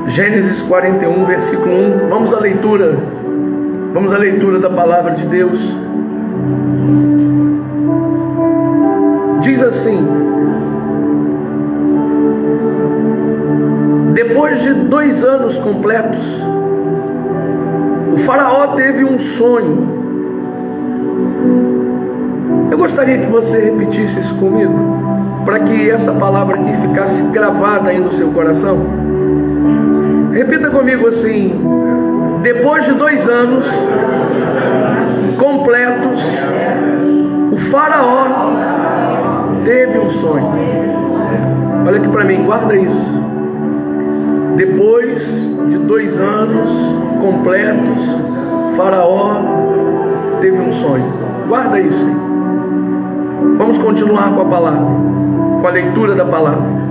Gênesis 41, versículo 1. Vamos à leitura da palavra de Deus. Diz assim: depois de 2 anos completos, o faraó teve um sonho. Eu gostaria que você repetisse isso comigo, para que essa palavra aqui ficasse gravada aí no seu coração. Repita comigo assim: depois de 2 anos completos, o faraó teve um sonho. Olha aqui para mim, guarda isso. Depois de 2 anos completos, faraó teve um sonho. Guarda isso. Vamos continuar com a palavra, com a leitura da palavra.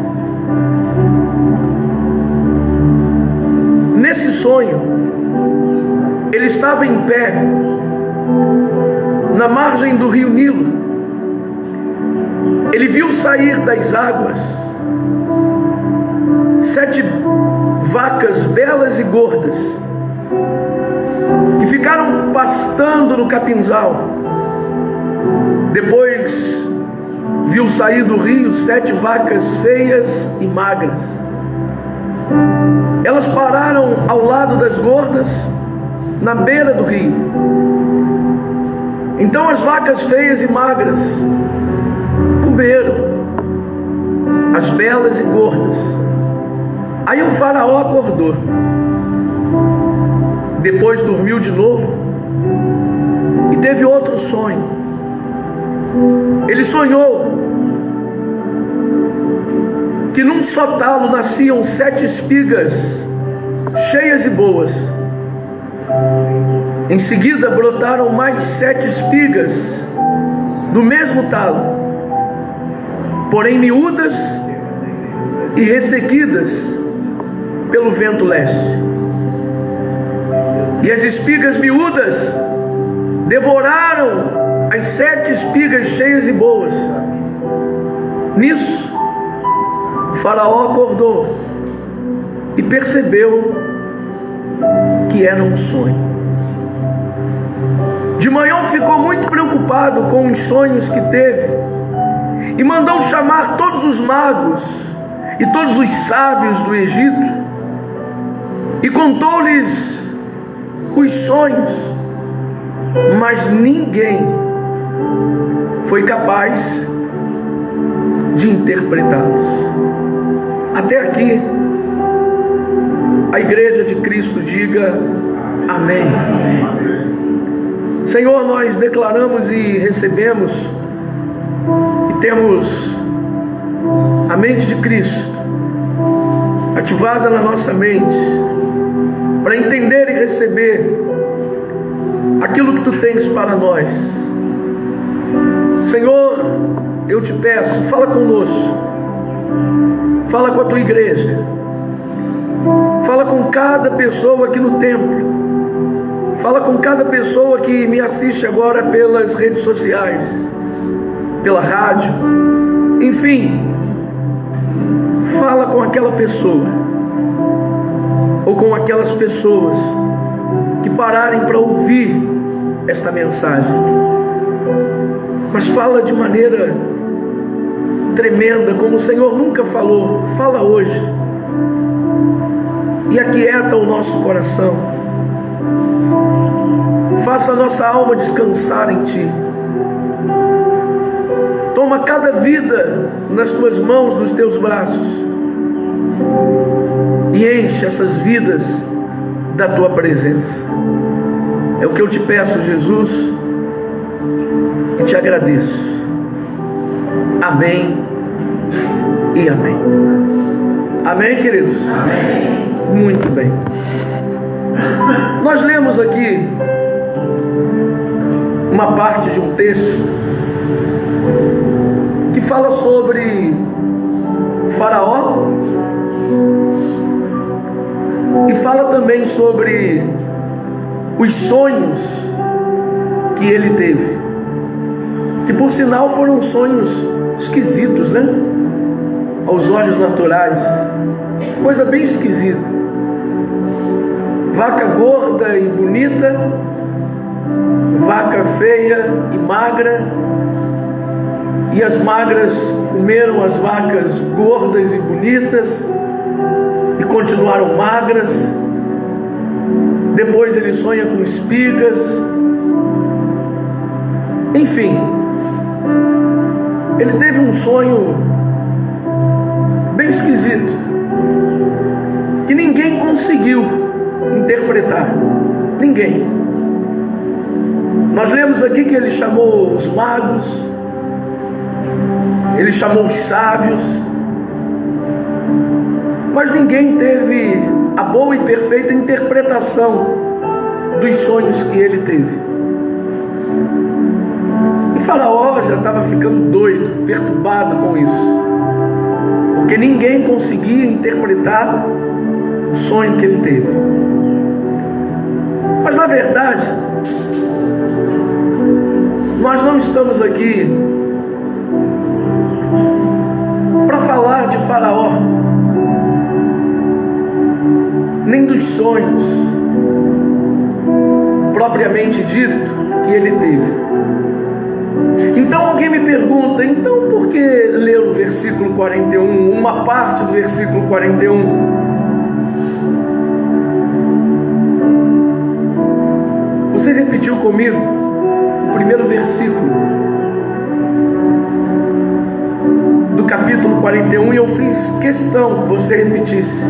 Nesse sonho, ele estava em pé na margem do rio Nilo. Ele viu sair das águas 7 vacas belas e gordas, que ficaram pastando no capinzal. Depois viu sair do rio 7 vacas feias e magras. Elas pararam ao lado das gordas, na beira do rio. Então as vacas feias e magras comeram as belas e gordas. Aí o faraó acordou. Depois dormiu de novo e teve outro sonho. Ele sonhou que num só talo nasciam 7 espigas cheias e boas. Em seguida brotaram mais 7 espigas do mesmo talo, porém miúdas e ressequidas pelo vento leste. E as espigas miúdas devoraram as 7 espigas cheias e boas. Nisso, o faraó acordou e percebeu que era um sonho. De manhã ficou muito preocupado com os sonhos que teve e mandou chamar todos os magos e todos os sábios do Egito e contou-lhes os sonhos, mas ninguém foi capaz de interpretá-los. Até aqui, a igreja de Cristo diga amém. Senhor, nós declaramos e recebemos e temos a mente de Cristo ativada na nossa mente para entender e receber aquilo que Tu tens para nós. Senhor, eu te peço, fala conosco, fala com a Tua igreja, fala com cada pessoa aqui no templo, fala com cada pessoa que me assiste agora pelas redes sociais, pela rádio, enfim, fala com aquela pessoa, ou com aquelas pessoas que pararem para ouvir esta mensagem, mas fala de maneira tremenda, como o Senhor nunca falou. Fala hoje e aquieta o nosso coração. Faça a nossa alma descansar em Ti. Toma cada vida nas Tuas mãos, nos Teus braços, e enche essas vidas da Tua presença. É o que eu te peço, Jesus, e te agradeço. Amém e amém. Amém, queridos? Amém. Muito bem. Nós lemos aqui uma parte de um texto que fala sobre Faraó e fala também sobre os sonhos que ele teve, que por sinal foram sonhos esquisitos, né? Aos olhos naturais, coisa bem esquisita. vaca gorda e bonita, vaca feia e magra, e as magras comeram as vacas gordas e bonitas e continuaram magras. Depois ele sonha com espigas. Enfim, ele teve um sonho bem esquisito, que ninguém conseguiu interpretar. Ninguém. Nós lemos aqui que ele chamou os magos, ele chamou os sábios, mas ninguém teve a boa e perfeita interpretação dos sonhos que ele teve. E Faraó já estava ficando doido, perturbado com isso, porque ninguém conseguia interpretar o sonho que ele teve. Mas na verdade, nós não estamos aqui para falar de Faraó, nem dos sonhos propriamente dito que ele teve. Então alguém me pergunta, então por que ler o versículo 41, uma parte do versículo 41? Você repetiu comigo o primeiro versículo do capítulo 41 e eu fiz questão que você repetisse,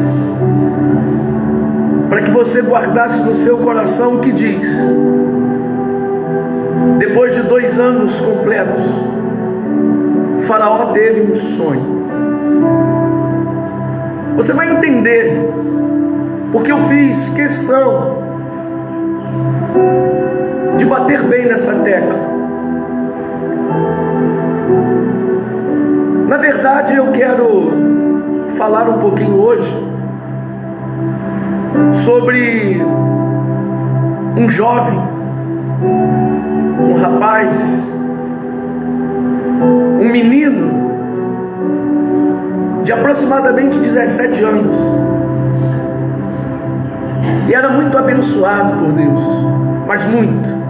para que você guardasse no seu coração o que diz: depois de 2 anos completos, Faraó teve um sonho. Você vai entender porque eu fiz questão de bater bem nessa tecla. Na verdade, eu quero falar um pouquinho hoje sobre um jovem, um rapaz, um menino de aproximadamente 17 anos. E era muito abençoado por Deus, mas muito.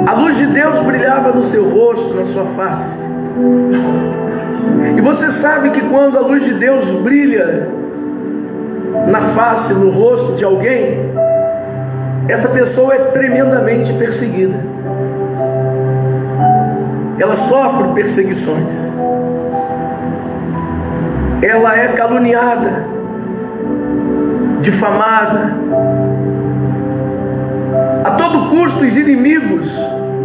A luz de Deus brilhava no seu rosto, na sua face. E você sabe que quando a luz de Deus brilha na face, no rosto de alguém, essa pessoa é tremendamente perseguida. Ela sofre perseguições. Ela é caluniada, difamada. A todo custo, os inimigos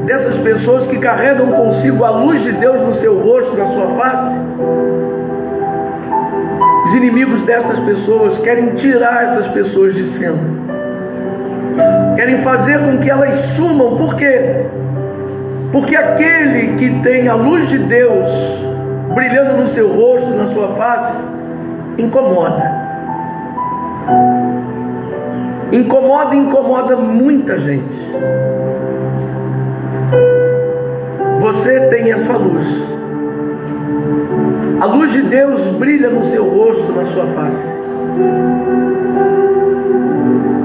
dessas pessoas que carregam consigo a luz de Deus no seu rosto, na sua face, os inimigos dessas pessoas querem tirar essas pessoas de cena, querem fazer com que elas sumam. Por quê? Porque aquele que tem a luz de Deus brilhando no seu rosto, na sua face, incomoda. Incomoda muita gente. Você tem essa luz. A luz de Deus brilha no seu rosto, na sua face.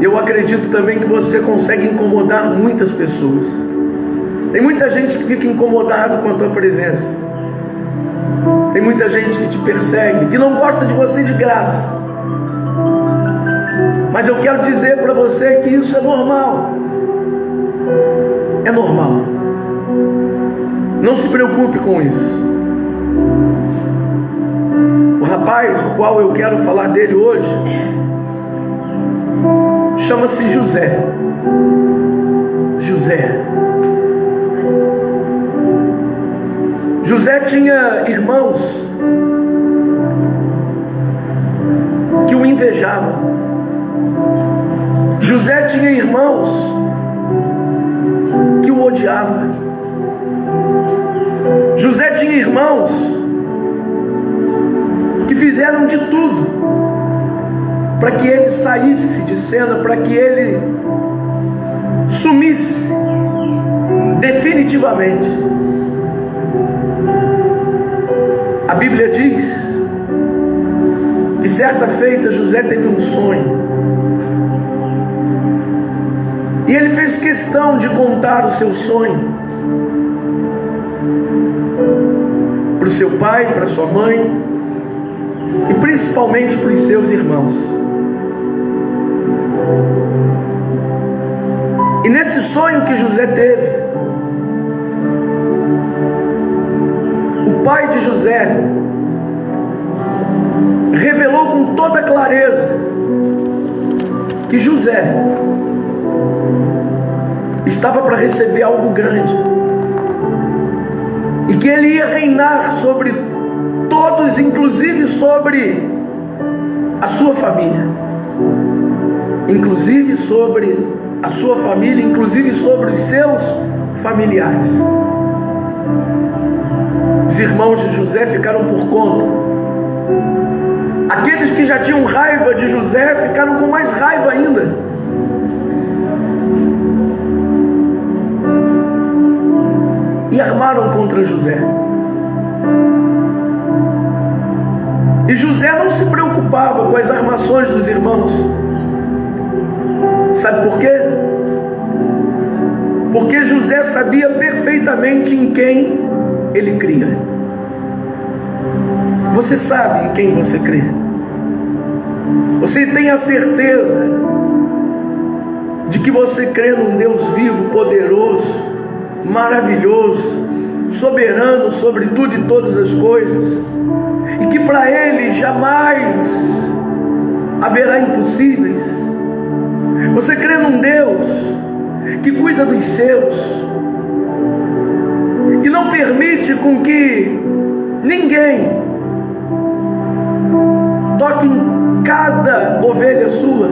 Eu acredito também que você consegue incomodar muitas pessoas. Tem muita gente que fica incomodada com a tua presença. Tem muita gente que te persegue, que não gosta de você de graça. Mas eu quero dizer para você que isso é normal. É normal. Não se preocupe com isso. O rapaz, o qual eu quero falar dele hoje, chama-se José. José tinha irmãos que o invejavam. José tinha irmãos que o odiavam. José tinha irmãos que fizeram de tudo para que ele saísse de cena, para que ele sumisse definitivamente. A Bíblia diz que certa feita José teve um sonho. E ele fez questão de contar o seu sonho para o seu pai, para sua mãe e principalmente para os seus irmãos. E nesse sonho que José teve, o pai de José revelou com toda clareza que José estava para receber algo grande e que ele ia reinar sobre todos, inclusive sobre a sua família, inclusive sobre a sua família, inclusive sobre os seus familiares. Os irmãos de José ficaram por conta. Aqueles que já tinham raiva de José ficaram com mais raiva ainda. E armaram contra José. E José não se preocupava com as armações dos irmãos. Sabe por quê? Porque José sabia perfeitamente em quem ele cria. Você sabe em quem você crê. Você tem a certeza de que você crê num Deus vivo, poderoso, maravilhoso, soberano sobre tudo e todas as coisas, e que para Ele jamais haverá impossíveis. Você crê num Deus que cuida dos seus, que não permite com que ninguém toque em cada ovelha sua.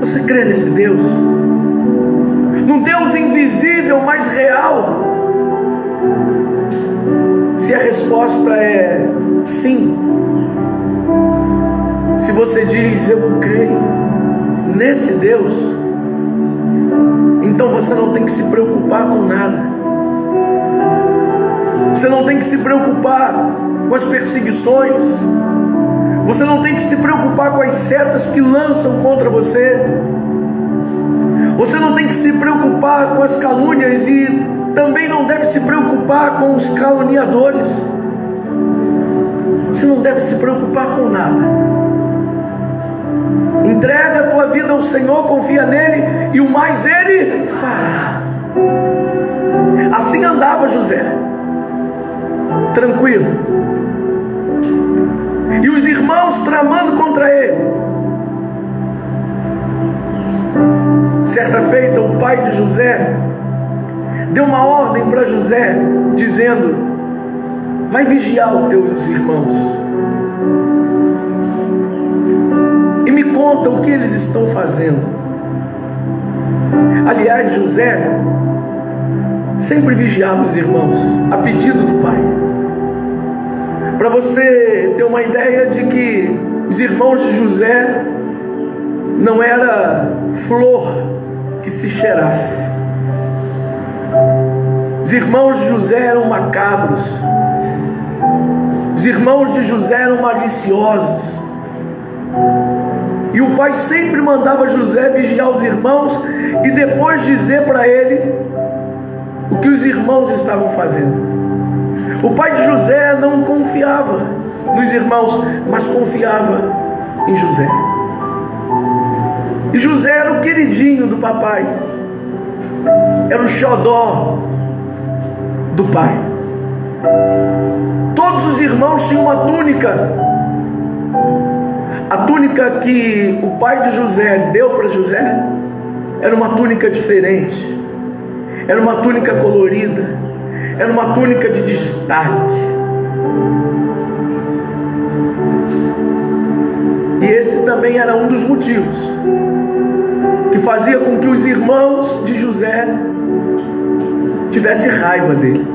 Você crê nesse Deus? Num Deus invisível, mas real? Se a resposta é sim, se você diz eu creio nesse Deus, então você não tem que se preocupar com nada. Você não tem que se preocupar com as perseguições. Você não tem que se preocupar com as setas que lançam contra você. Você não tem que se preocupar com as calúnias e também não deve se preocupar com os caluniadores. Você não deve se preocupar com nada. Entrega a tua vida ao Senhor, confia nele e o mais Ele fará. Assim andava José, tranquilo. E os irmãos tramando contra ele. Certa feita, o pai de José deu uma ordem para José, dizendo: vai vigiar os teus irmãos e me conta o que eles estão fazendo. Aliás, José sempre vigiava os irmãos, a pedido do pai. Para você ter uma ideia de que os irmãos de José não era flor que se cheirasse. Os irmãos de José eram macabros. Os irmãos de José eram maliciosos. E o pai sempre mandava José vigiar os irmãos e depois dizer para ele o que os irmãos estavam fazendo. O pai de José não confiava nos irmãos, mas confiava em José. E José era o queridinho do papai, era o xodó do pai. Todos os irmãos tinham uma túnica. A túnica que o pai de José deu para José era uma túnica diferente, era uma túnica colorida, era uma túnica de destaque. E esse também era um dos motivos que fazia com que os irmãos de José tivessem raiva dele.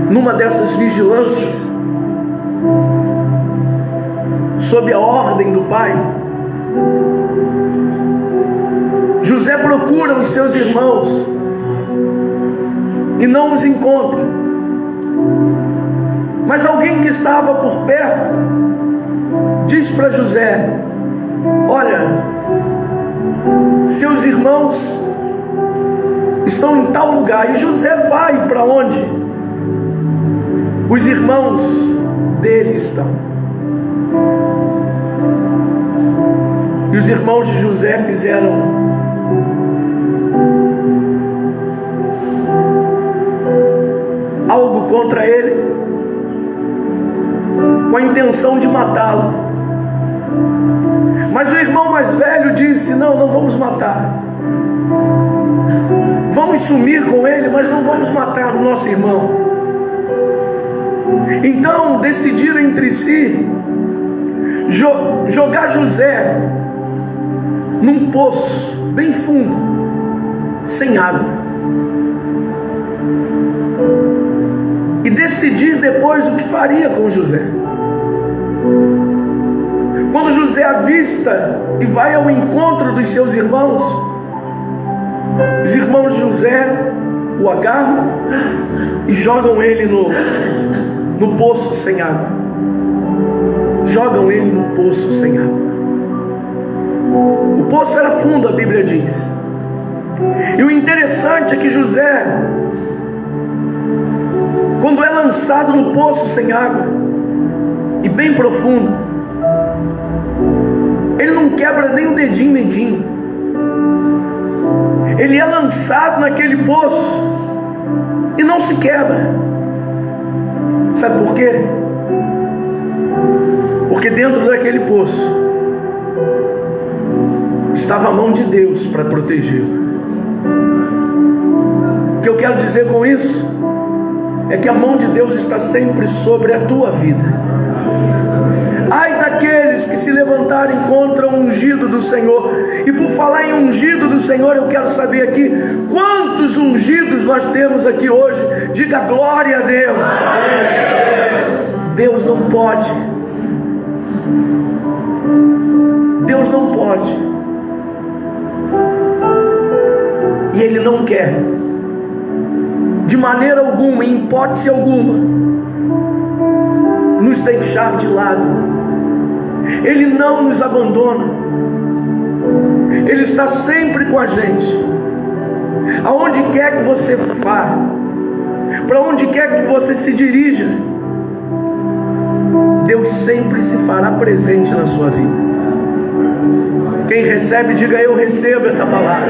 Numa dessas vigilâncias, sob a ordem do pai, José procura os seus irmãos e não os encontra. Mas alguém que estava por perto diz para José: olha, seus irmãos estão em tal lugar. E José vai para onde os irmãos dele estão. E os irmãos de José fizeram algo contra ele, com a intenção de matá-lo. Mas o irmão mais velho disse: não vamos matar. Vamos sumir com ele, mas não vamos matar o nosso irmão. Então decidiram entre si jogar José num poço bem fundo, sem água, e decidir depois o que faria com José. Quando José avista e vai ao encontro dos seus irmãos, os irmãos de José o agarram e jogam ele no poço sem água. Jogam ele no poço sem água. O poço era fundo, a Bíblia diz. E o interessante é que José, quando é lançado no poço sem água e bem profundo, ele não quebra nem um dedinho medinho. Ele é lançado naquele poço e não se quebra. Sabe por quê? Porque dentro daquele poço estava a mão de Deus para protegê-lo. O que eu quero dizer com isso é que a mão de Deus está sempre sobre a tua vida. Ai daqueles que se levantarem contra o ungido do Senhor. E por falar em ungido do Senhor, eu quero saber aqui quantos ungidos nós temos aqui hoje. Diga glória a Deus. Deus não pode. Deus não pode. E Ele não quer, de maneira alguma, em hipótese alguma, nos deixar de lado. Ele não nos abandona. Ele está sempre com a gente. Aonde quer que você vá, para onde quer que você se dirija, Deus sempre se fará presente na sua vida. Quem recebe, diga: eu recebo essa palavra.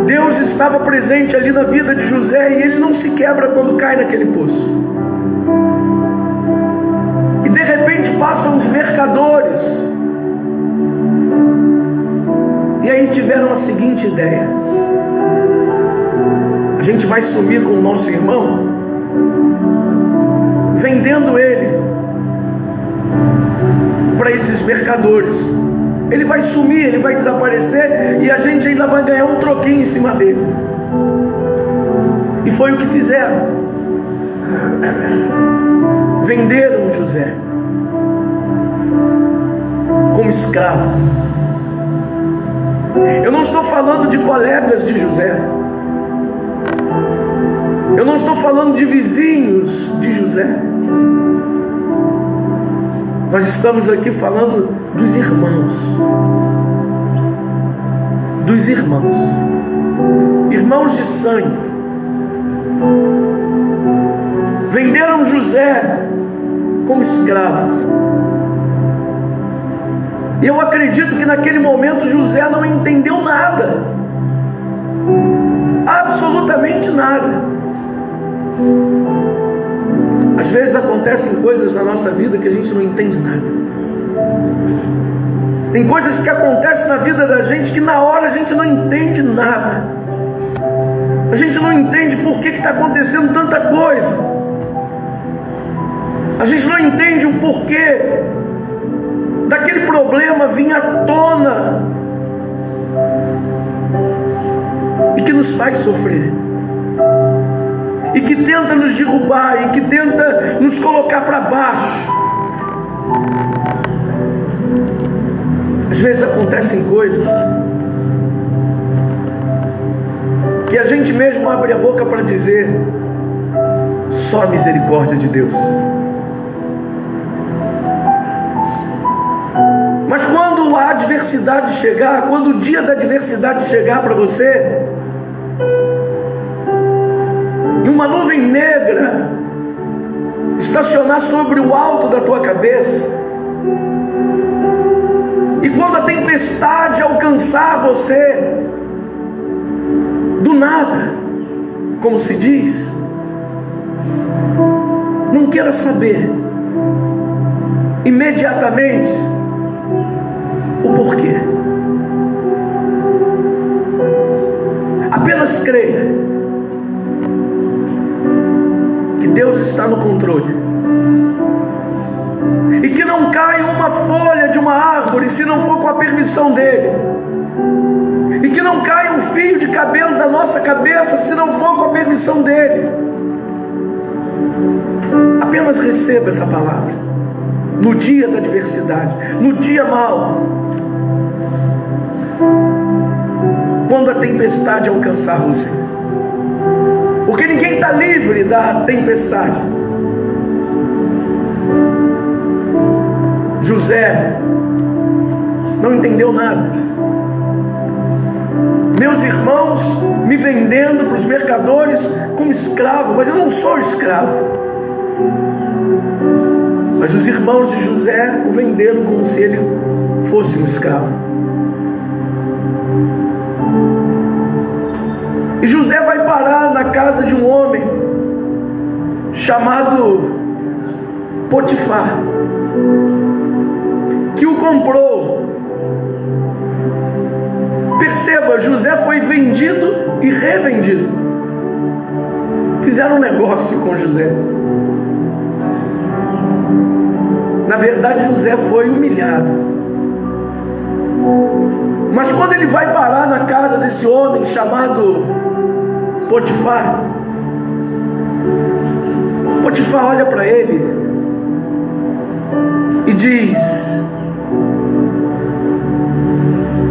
Deus estava presente ali na vida de José e ele não se quebra quando cai naquele poço. E de repente passam os mercadores e aí tiveram a seguinte ideia: a gente vai sumir com o nosso irmão, vendendo ele para esses mercadores. Ele vai sumir, ele vai desaparecer e a gente ainda vai ganhar um troquinho em cima dele. E foi o que fizeram. Venderam José como escravo. Eu não estou falando de colegas de José. Eu não estou falando de vizinhos de José. Nós estamos aqui falando dos irmãos. Dos irmãos. Irmãos de sangue. Venderam José como escravo. E eu acredito que naquele momento José não entendeu nada. Absolutamente nada. Às vezes acontecem coisas na nossa vida que a gente não entende nada. Tem coisas que acontecem na vida da gente que na hora a gente não entende nada. A gente não entende por que está acontecendo tanta coisa. A gente não entende o porquê daquele problema vir à tona e que nos faz sofrer, e que tenta nos derrubar, e que tenta nos colocar para baixo. Às vezes acontecem coisas que a gente mesmo abre a boca para dizer: só a misericórdia de Deus. adversidade chegar, quando o dia da adversidade chegar para você, e uma nuvem negra estacionar sobre o alto da tua cabeça, e quando a tempestade alcançar você, do nada, como se diz, não queira saber imediatamente o porquê. Apenas creia que Deus está no controle e que não cai uma folha de uma árvore se não for com a permissão dele, e que não cai um fio de cabelo da nossa cabeça se não for com a permissão dele. Apenas receba essa palavra no dia da adversidade, no dia mau, quando a tempestade alcançar você, porque ninguém está livre da tempestade. José não entendeu nada. Meus irmãos me vendendo para os mercadores como escravo, mas eu não sou escravo. Mas os irmãos de José o venderam como se ele fosse um escravo. E José vai parar na casa de um homem chamado Potifar, que o comprou. Perceba, José foi vendido e revendido. Fizeram um negócio com José. Na verdade, José foi humilhado. Mas quando ele vai parar na casa desse homem chamado Potifar, Potifar olha para ele e diz: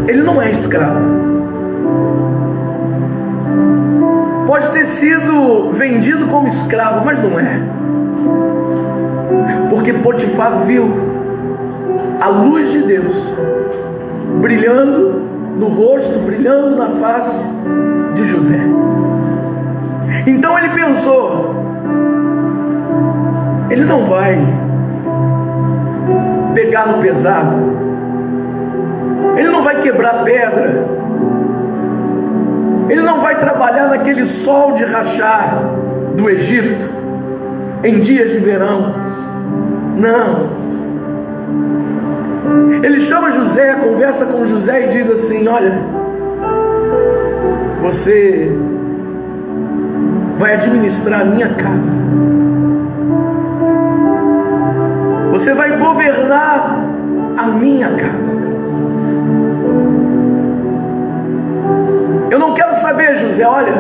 ele não é escravo. Pode ter sido vendido como escravo, mas não é. Porque Potifar viu a luz de Deus brilhando no rosto, brilhando na face de José. Então ele pensou: ele não vai pegar no pesado, ele não vai quebrar pedra, ele não vai trabalhar naquele sol de rachar do Egito em dias de verão. Não. Ele chama José, conversa com José e diz assim: olha, você vai administrar a minha casa, você vai governar a minha casa. Eu não quero saber, José, olha,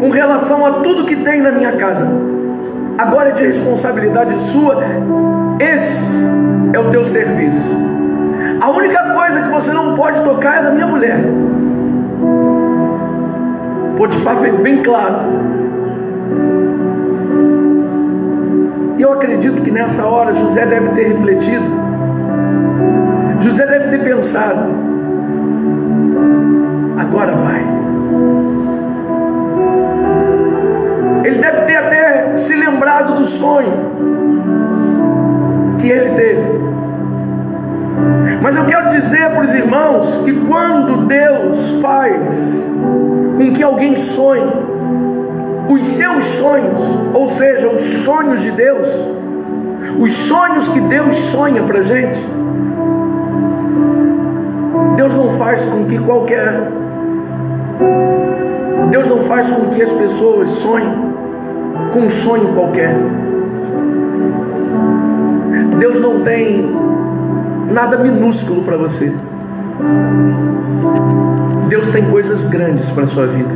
com relação a tudo que tem na minha casa, agora é de responsabilidade sua, esse é o teu serviço. A única coisa que você não pode tocar é na minha mulher. Potifar fez bem claro. E eu acredito que nessa hora José deve ter refletido. José deve ter pensado: agora vai. Ele deve ter até se lembrado do sonho que ele teve. Mas eu quero dizer para os irmãos que quando Deus faz com que alguém sonhe os seus sonhos, ou seja, os sonhos de Deus, os sonhos que Deus sonha para a gente, Deus não faz com que Deus não faz com que as pessoas sonhem com um sonho qualquer. Deus não tem nada minúsculo para você. Deus tem coisas grandes para a sua vida.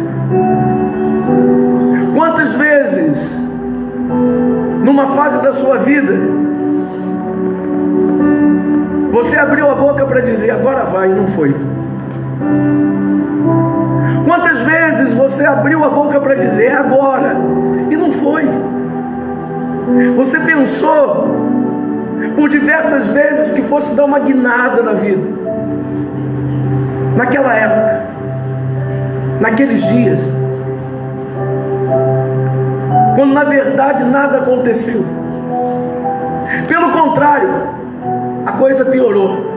Quantas vezes, numa fase da sua vida, você abriu a boca para dizer agora vai, e não foi? Quantas vezes você abriu a boca para dizer agora, e não foi? Você pensou por diversas vezes que fosse dar uma guinada na vida, naquela época, naqueles dias, quando na verdade nada aconteceu. Pelo contrário, a coisa piorou.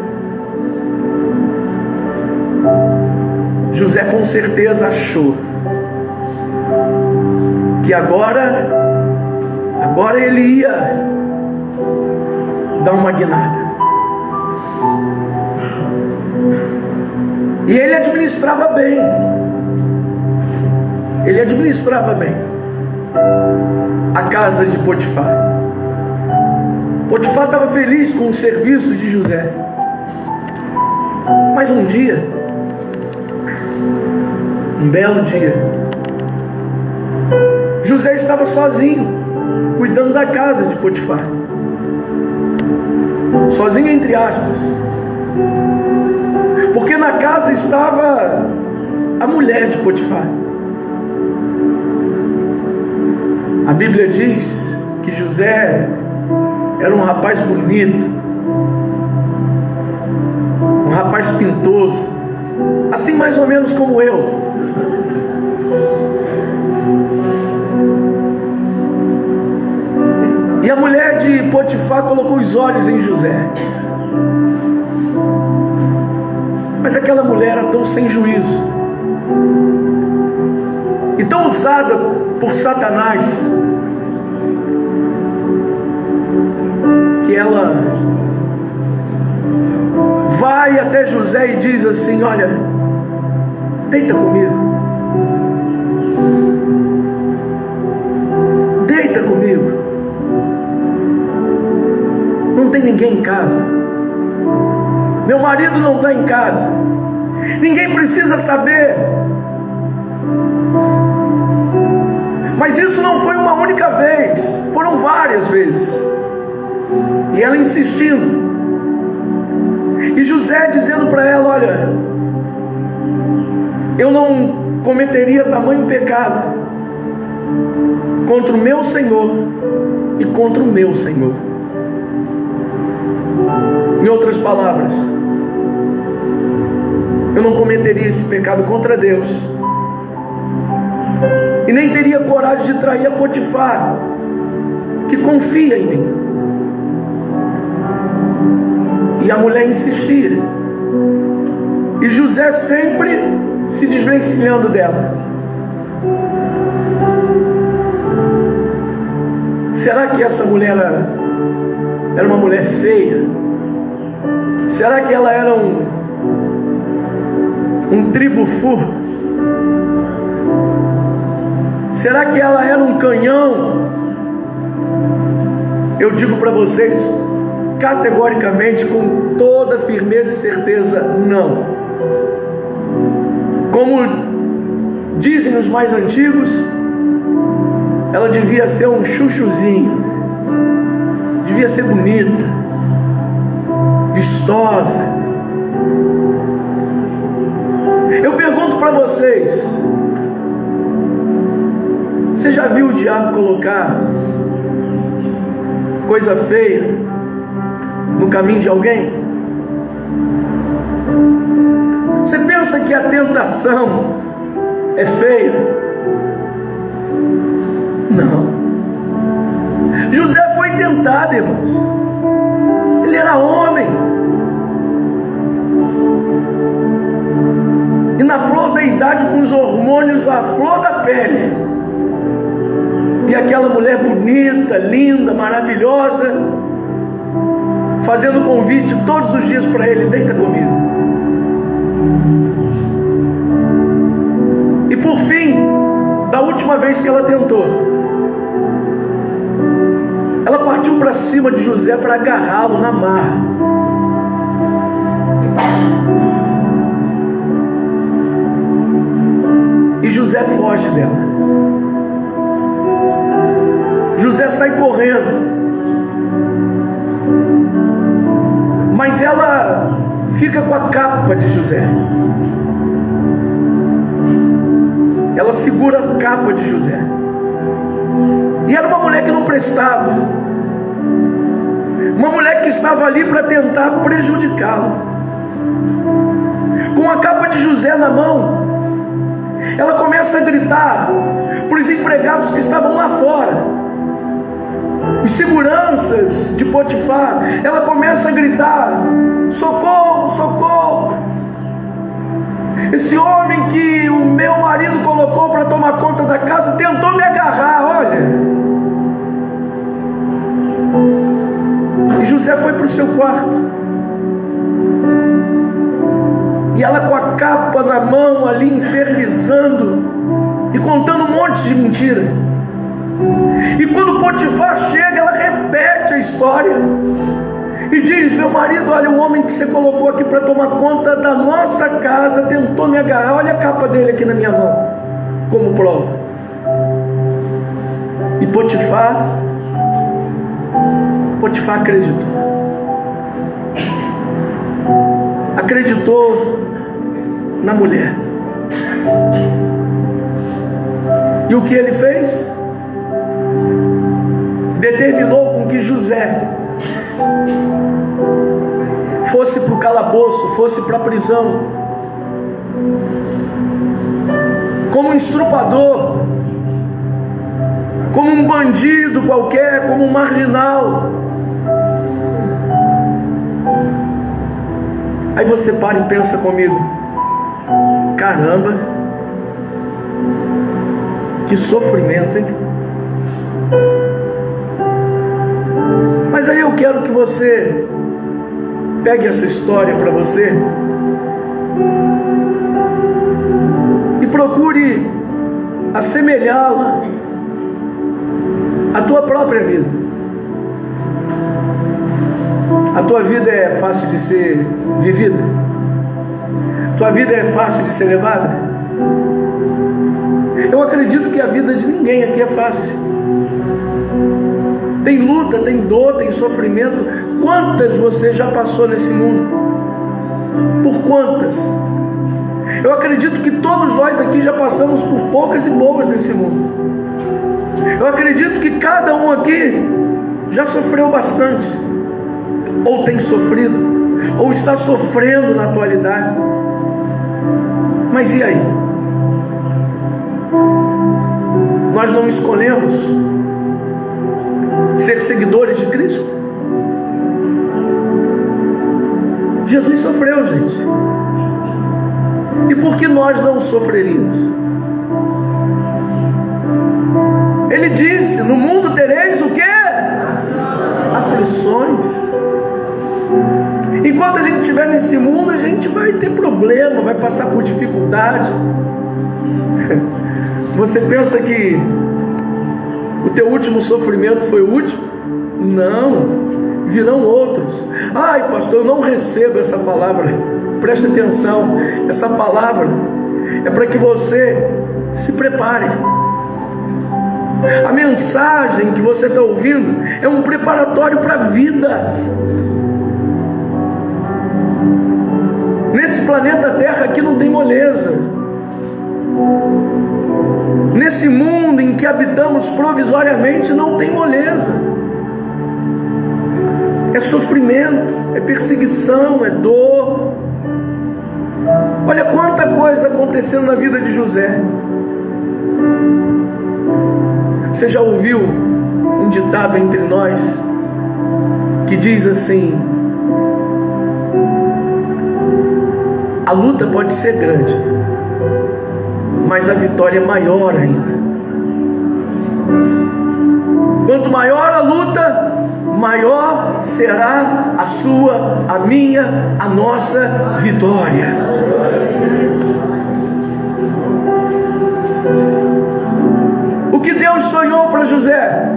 José com certeza achou que agora ele ia dar uma guinada. E ele administrava bem. Ele administrava bem a casa de Potifar. Potifar estava feliz com o serviço de José. Mas um dia, um belo dia, José estava sozinho, cuidando da casa de Potifar. Sozinho entre aspas, porque na casa estava a mulher de Potifar. A Bíblia diz que José era um rapaz bonito, um rapaz pintoso, assim mais ou menos como eu. E a mulher de Potifar colocou os olhos em José. Mas aquela mulher era tão sem juízo e tão usada por Satanás, que ela vai até José e diz assim: olha, deita comigo, deita comigo, não tem ninguém em casa, meu marido não está em casa, ninguém precisa saber. Mas isso não foi uma única vez, foram várias vezes. E ela insistindo, e José dizendo para ela: olha, eu não cometeria tamanho pecado contra o meu Senhor e contra o meu Senhor. Em outras palavras, eu não cometeria esse pecado contra Deus, e nem teria coragem de trair a Potifar, que confia em mim. E a mulher insistia, e José sempre se desvencilhando dela. Será que essa mulher era uma mulher feia? Será que ela era um tribufu? Será que ela era um canhão? Eu digo para vocês categoricamente, com toda firmeza e certeza, não. Como dizem os mais antigos, ela devia ser um chuchuzinho, devia ser bonita, vistosa. Eu pergunto para vocês: você já viu o diabo colocar coisa feia no caminho de alguém? Você pensa que a tentação é feia? Não. José foi tentado, irmãos. Ele era homem, e na flor da idade, com os hormônios à flor da pele, e aquela mulher bonita, linda, maravilhosa, fazendo convite todos os dias para ele: deita comigo. E por fim, da última vez que ela tentou, ela partiu para cima de José para agarrá-lo na marra. E José foge dela. José sai correndo, mas ela fica com a capa de José. Ela segura a capa de José. E era uma mulher que não prestava, uma mulher que estava ali para tentar prejudicá-lo. Com com a capa de José na mão. Ela começa a gritar para os empregados que estavam lá fora, os seguranças de Potifar. Ela começa a gritar: socorro, socorro! Esse homem que o meu marido colocou para tomar conta da casa tentou me agarrar, olha. E José foi para o seu quarto, e ela com a capa na mão ali, infernizando e contando um monte de mentira. E quando Potifar chega, ela repete a história e diz: meu marido, olha, o homem que você colocou aqui para tomar conta da nossa casa tentou me agarrar, olha a capa dele aqui na minha mão, como prova. E Potifar acreditou na mulher. E o que ele fez? Determinou com que José fosse para o calabouço, fosse para a prisão, como um estrupador, como um bandido qualquer, como um marginal. Aí você para e pensa comigo: caramba, que sofrimento, hein? Mas aí eu quero que você pegue essa história para você e procure assemelhá-la à tua própria vida. A tua vida é fácil de ser vivida? A tua vida é fácil de ser levada? Eu acredito que a vida de ninguém aqui é fácil. Tem luta, tem dor, tem sofrimento. Quantas você já passou nesse mundo? Por quantas? Eu acredito que todos nós aqui já passamos por poucas e boas nesse mundo. Eu acredito que cada um aqui já sofreu bastante, ou tem sofrido, ou está sofrendo na atualidade. Mas e aí? Nós não escolhemos ser seguidores de Cristo? Jesus sofreu, gente. E por que nós não sofreríamos? Ele disse: no mundo tereis o quê? Aflições. Enquanto a gente estiver nesse mundo, a gente vai ter problema, vai passar por dificuldade. Você pensa que o teu último sofrimento foi o último? Não, virão outros. Ai, pastor, eu não recebo essa palavra. Preste atenção, essa palavra é para que você se prepare. A mensagem que você está ouvindo é um preparatório para a vida. Nesse planeta Terra aqui não tem moleza. Nesse mundo em que habitamos provisoriamente não tem moleza. É sofrimento, é perseguição, é dor. Olha quanta coisa aconteceu na vida de José. Você já ouviu um ditado entre nós que diz assim: a luta pode ser grande, mas a vitória é maior ainda. Quanto maior a luta, maior será a sua, a minha, a nossa vitória. O que Deus sonhou para José?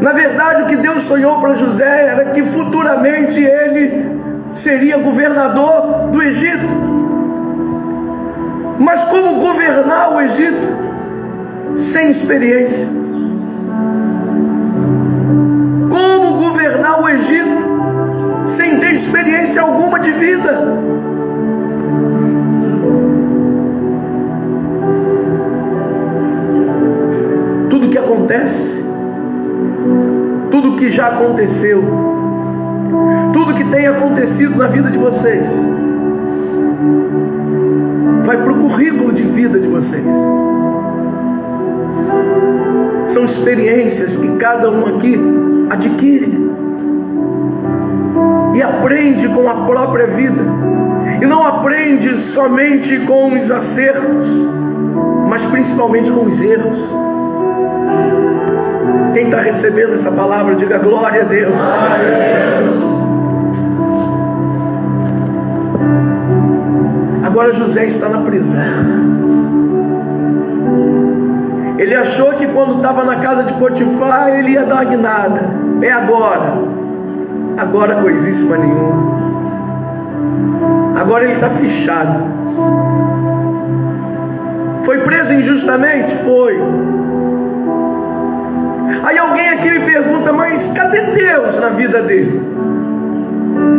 Na verdade, o que Deus sonhou para José era que futuramente ele seria governador do Egito. Mas como governar o Egito sem experiência? Como governar o Egito sem ter experiência alguma de vida? Tudo que acontece, tudo que já aconteceu, tudo que tem acontecido na vida de vocês vai para o currículo de vida de vocês. São experiências que cada um aqui adquire e aprende com a própria vida. E não aprende somente com os acertos, mas principalmente com os erros. Quem está recebendo essa palavra, diga glória a Deus. Agora José está na prisão. Ele achou que quando estava na casa de Potifar, ele ia dar uma guinada. É agora. Agora coisíssima nenhuma. Agora ele está fichado. Foi preso injustamente? Foi. Aí alguém aqui me pergunta, mas cadê Deus na vida dele?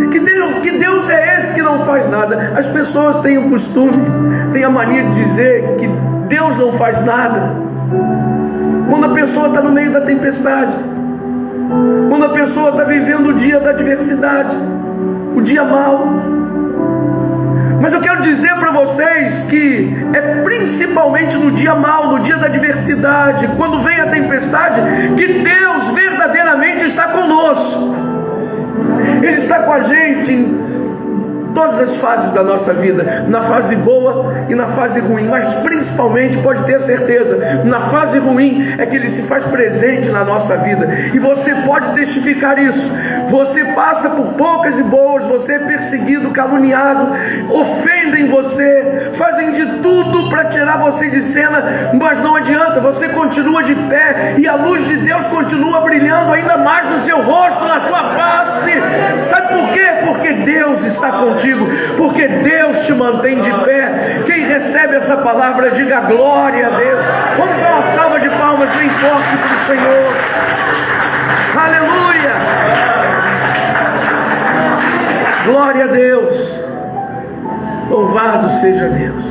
Que Deus é esse que não faz nada? As pessoas têm o costume, têm a mania de dizer que Deus não faz nada quando a pessoa está no meio da tempestade, quando a pessoa está vivendo o dia da adversidade, o dia mau. Mas eu quero dizer para vocês que é principalmente no dia mau, no dia da adversidade, quando vem a tempestade, que Deus verdadeiramente está conosco. Ele está com a gente em todas as fases da nossa vida, na fase boa e na fase ruim, mas principalmente, pode ter certeza, na fase ruim é que Ele se faz presente na nossa vida, e você pode testificar isso. Você passa por poucas e boas, você é perseguido, caluniado, ofendem você, fazem de tudo para tirar você de cena, mas não adianta, você continua de pé, e a luz de Deus continua brilhando ainda mais no seu rosto, na sua face. Sabe por quê? Porque Deus está contigo, porque Deus te mantém de pé. Quem recebe essa palavra, diga glória a Deus. Vamos dar uma salva de palmas bem forte para o Senhor. Aleluia! Glória a Deus. Louvado seja Deus.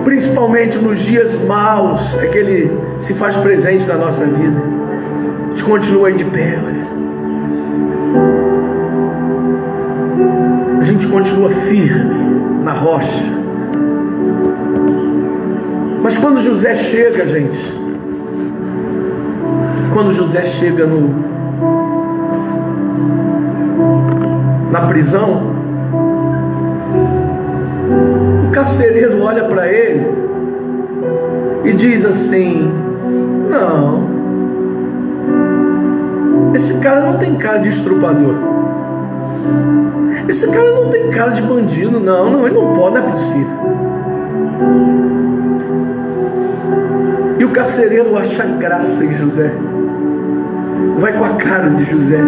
Principalmente nos dias maus é que Ele se faz presente na nossa vida. A gente continua aí de pé, olha. A gente continua firme na rocha. Mas quando José chega, gente, quando José chega na prisão, o carcereiro olha para ele e diz assim: não, esse cara não tem cara de estrupador. Esse cara não tem cara de bandido, não, ele não pode, não é possível. E o carcereiro acha graça em José, vai com a cara de José.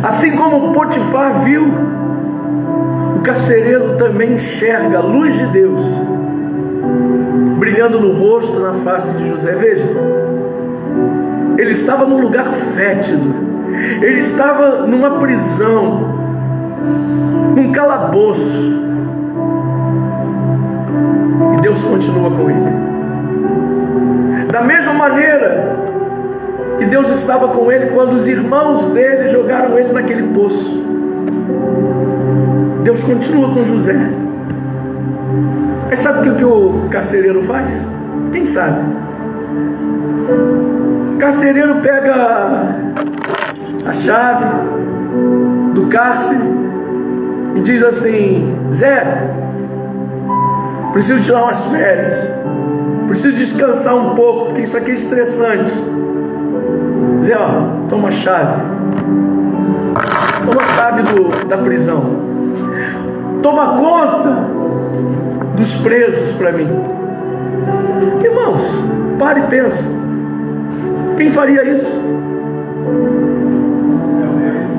Assim como Potifar viu, o carcereiro também enxerga a luz de Deus brilhando no rosto, na face de José. Veja, ele estava num lugar fétido, ele estava numa prisão, num calabouço, e Deus continua com ele. Da mesma maneira que Deus estava com ele quando os irmãos dele jogaram ele naquele poço, Deus continua com José. Mas sabe o que o carcereiro faz? Quem sabe? O carcereiro pega a chave do cárcere e diz assim: Zé, preciso tirar umas férias, preciso descansar um pouco, porque isso aqui é estressante. Zé, ó, toma a chave, da prisão, toma conta dos presos para mim. Irmãos, pare e pensa, quem faria isso?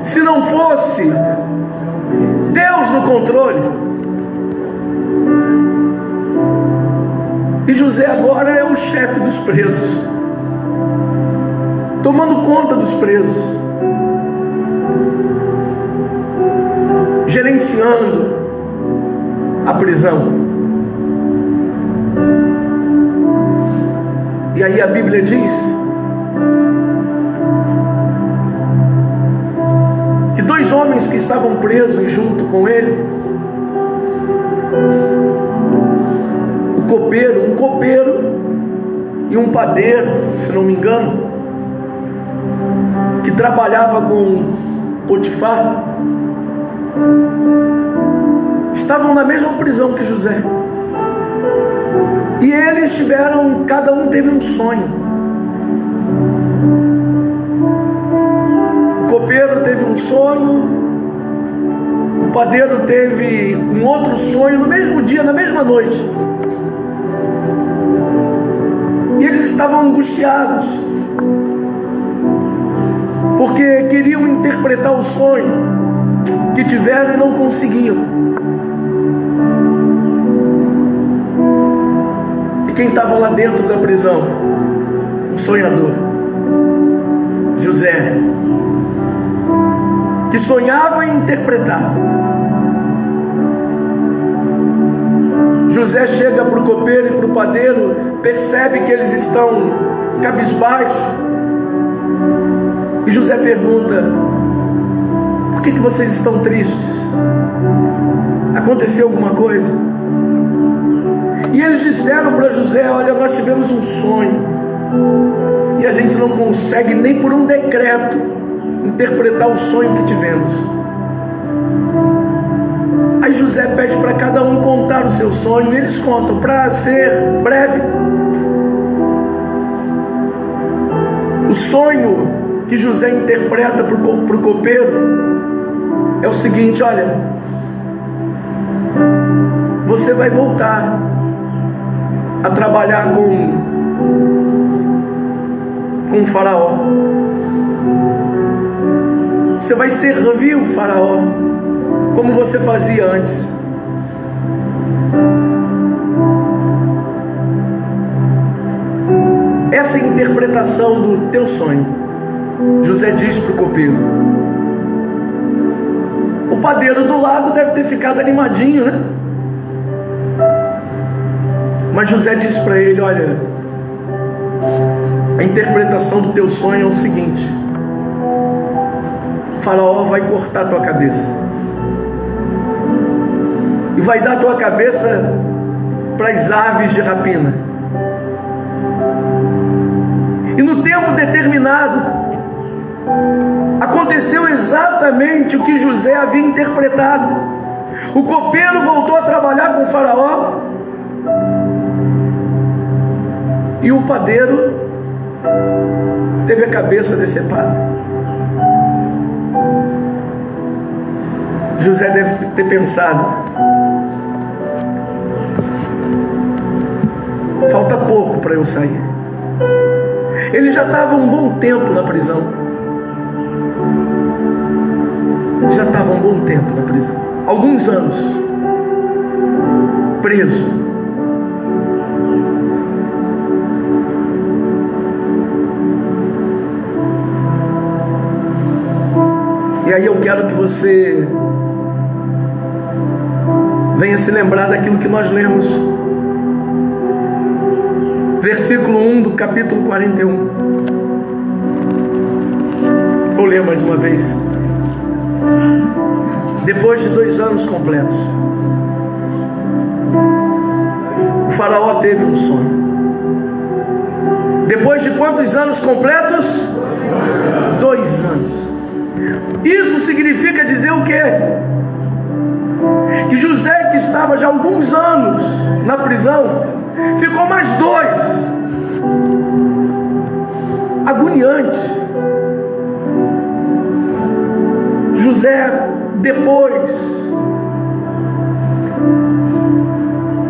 Se não fosse Deus no controle. E José agora é o chefe dos presos, tomando conta dos presos, gerenciando a prisão. E aí a Bíblia diz homens que estavam presos junto com ele. Um copeiro e um padeiro, se não me engano, que trabalhava com Potifar, estavam na mesma prisão que José. E eles tiveram, cada um teve um sonho. O copeiro teve um sonho, o padeiro teve um outro sonho no mesmo dia, na mesma noite. E eles estavam angustiados, porque queriam interpretar o sonho que tiveram e não conseguiam. E quem estava lá dentro da prisão? Um sonhador, José, que sonhava e interpretava. José chega para o copeiro e para o padeiro, percebe que eles estão cabisbaixos, e José pergunta: por que vocês estão tristes? Aconteceu alguma coisa? E eles disseram para José: olha, nós tivemos um sonho e a gente não consegue nem por um decreto interpretar o sonho que tivemos. Aí José pede para cada um contar o seu sonho, e eles contam. Para ser breve, o sonho que José interpreta para o copeiro é o seguinte: olha, você vai voltar a trabalhar com o faraó. Você vai servir o faraó como você fazia antes. Essa é a interpretação do teu sonho. José diz para o copeiro. O padeiro do lado deve ter ficado animadinho, né? Mas José diz para ele: olha, a interpretação do teu sonho é o seguinte: o faraó vai cortar a tua cabeça e vai dar a tua cabeça para as aves de rapina. E no tempo determinado aconteceu exatamente o que José havia interpretado. O copeiro voltou a trabalhar com o faraó, e o padeiro teve a cabeça decepada. José deve ter pensado: falta pouco para eu sair. Ele já estava um bom tempo na prisão. Já estava um bom tempo na prisão. Alguns anos preso. E aí eu quero que você venha se lembrar daquilo que nós lemos. Versículo 1 do capítulo 41. Vou ler mais uma vez. Depois de 2 anos completos, o faraó teve um sonho. Depois de quantos anos completos? 2 anos. Isso significa dizer o quê? Que José, que estava já há alguns anos na prisão, ficou mais 2. Agoniante. José, depois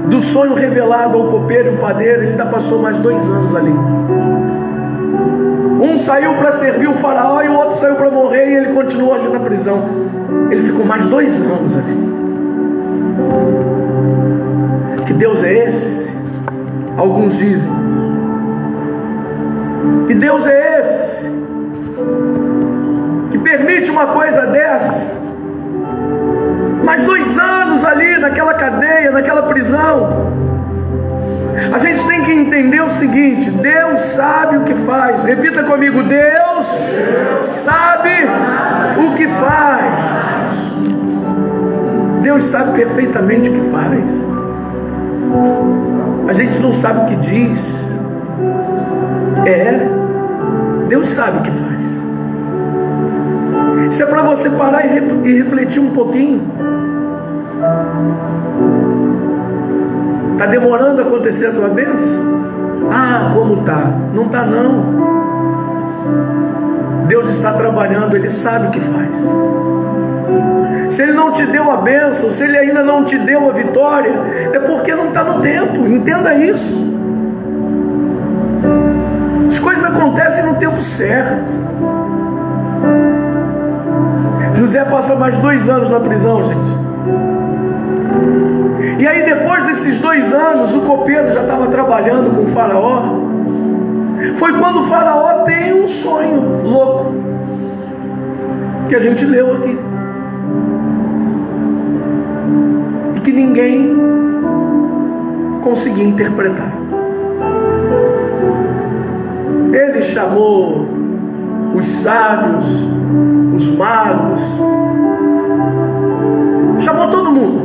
do sonho revelado ao copeiro e o padeiro, ele ainda passou mais 2 anos ali. Um saiu para servir o faraó e o outro saiu para morrer, e ele continuou ali na prisão. Ele ficou mais 2 anos ali. Que Deus é esse? Alguns dizem. Que Deus é esse que permite uma coisa dessa? Mais 2 anos ali naquela cadeia, naquela prisão. A gente tem que entender o seguinte: Deus sabe o que faz. Repita comigo: Deus sabe o que faz. Deus sabe perfeitamente o que faz. A gente não sabe o que diz. Deus sabe o que faz. Isso é para você parar e refletir um pouquinho. Está demorando a acontecer a tua bênção? Como está? Não está não. Deus está trabalhando, Ele sabe o que faz. Se Ele não te deu a bênção, se Ele ainda não te deu a vitória, é porque não está no tempo. Entenda isso. As coisas acontecem no tempo certo. José passa mais 2 anos na prisão, gente. E aí depois desses 2 anos, o copeiro já estava trabalhando com o faraó. Foi quando o faraó tem um sonho louco, que a gente leu aqui, e que ninguém conseguia interpretar. Ele chamou os sábios, os magos, chamou todo mundo,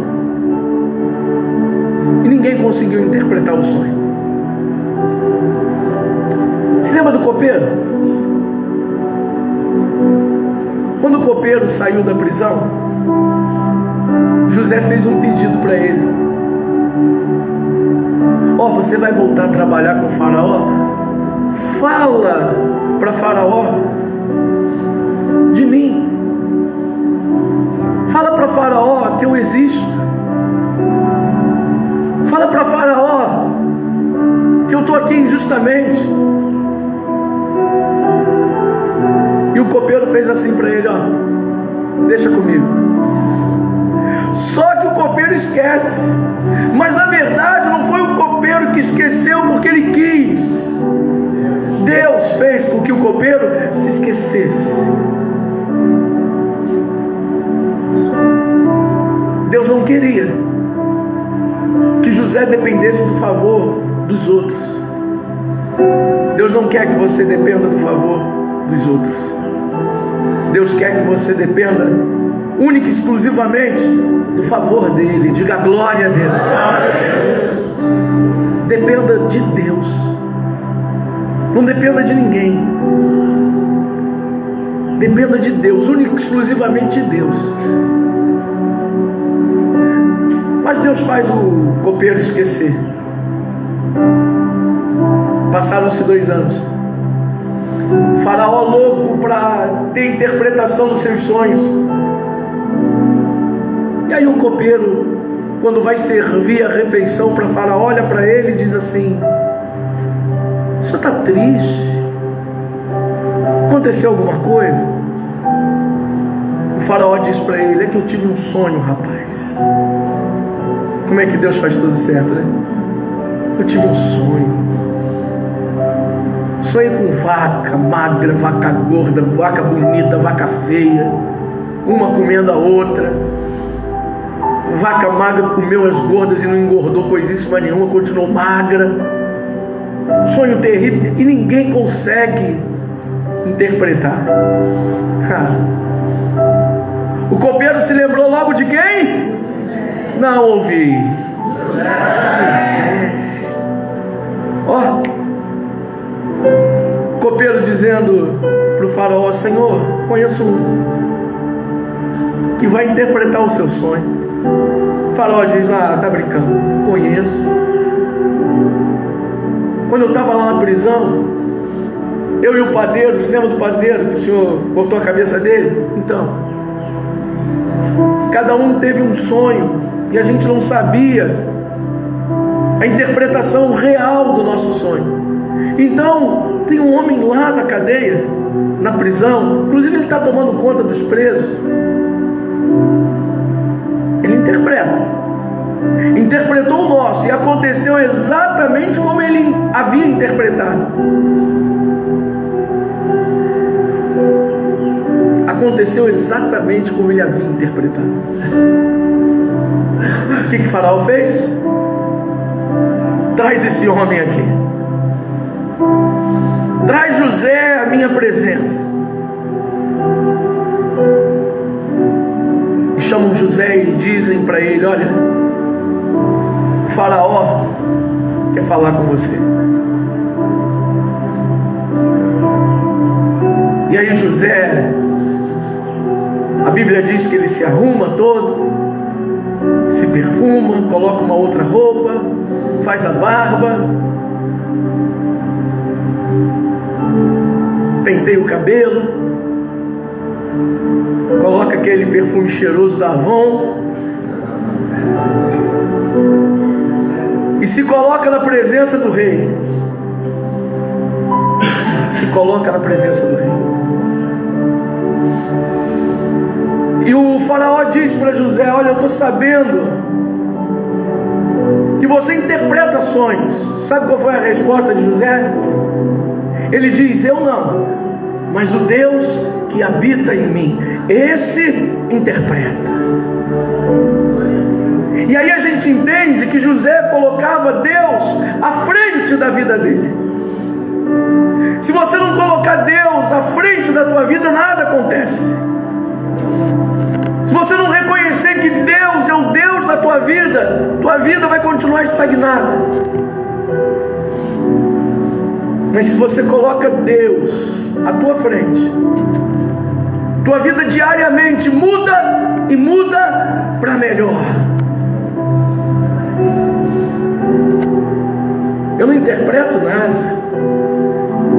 e ninguém conseguiu interpretar o sonho. Se lembra do copeiro? Quando o copeiro saiu da prisão, José fez um pedido para ele: você vai voltar a trabalhar com o faraó? Fala para faraó de mim. Fala para faraó que eu existo. Fala para faraó que eu estou aqui injustamente. E o copeiro fez assim para ele: deixa comigo. Só que o copeiro esquece. Mas na verdade não foi o copeiro que esqueceu porque ele quis. Deus fez com que o copeiro se esquecesse. Deus não queria que José dependesse do favor dos outros. Deus não quer que você dependa do favor dos outros. Deus quer que você dependa única e exclusivamente do favor dele. Diga glória a Deus. Dependa de Deus. Não dependa de ninguém. Dependa de Deus, única e exclusivamente de Deus. Mas Deus faz o copeiro esquecer. Passaram-se 2 anos. O faraó louco para ter interpretação dos seus sonhos. E aí o copeiro, quando vai servir a refeição para faraó, olha para ele e diz assim: o senhor está triste? Aconteceu alguma coisa? O faraó diz para ele: é que eu tive um sonho, rapaz. Como é que Deus faz tudo certo, né? Eu tive um sonho. Sonhei com vaca magra, vaca gorda, vaca bonita, vaca feia, uma comendo a outra. Vaca magra comeu as gordas e não engordou coisíssima nenhuma, continuou magra. Sonho terrível, e ninguém consegue interpretar. O copeiro se lembrou logo de quem? Não ouvi. O copeiro dizendo para o faraó: Senhor, conheço um que vai interpretar o seu sonho. O faraó diz: tá brincando. Conheço. Quando eu estava lá na prisão, eu e o padeiro, você lembra do padeiro que o senhor cortou a cabeça dele? Então, cada um teve um sonho e a gente não sabia a interpretação real do nosso sonho. Então, tem um homem lá na cadeia, na prisão, inclusive ele está tomando conta dos presos. Ele interpretou o nosso, e aconteceu exatamente como ele havia interpretado. Aconteceu exatamente como ele havia interpretado. O que o faraó fez? Traz esse homem aqui. Traz José à minha presença. chamam José e dizem para ele: olha, o faraó quer falar com você. E aí José, a Bíblia diz que ele se arruma todo, se perfuma, coloca uma outra roupa, faz a barba, penteia o cabelo, coloca aquele perfume cheiroso da Avon e se coloca na presença do rei. Se coloca na presença do rei. E o faraó diz para José: olha, eu estou sabendo que você interpreta sonhos. Sabe qual foi a resposta de José? Ele diz: eu não, mas o Deus que habita em mim, esse interpreta. E aí a gente entende que José colocava Deus à frente da vida dele. Se você não colocar Deus à frente da tua vida, nada acontece. Se você não reconhecer que Deus é o Deus da tua vida vai continuar estagnada. Mas se você coloca Deus à tua frente, tua vida diariamente muda e muda para melhor. Eu não interpreto nada,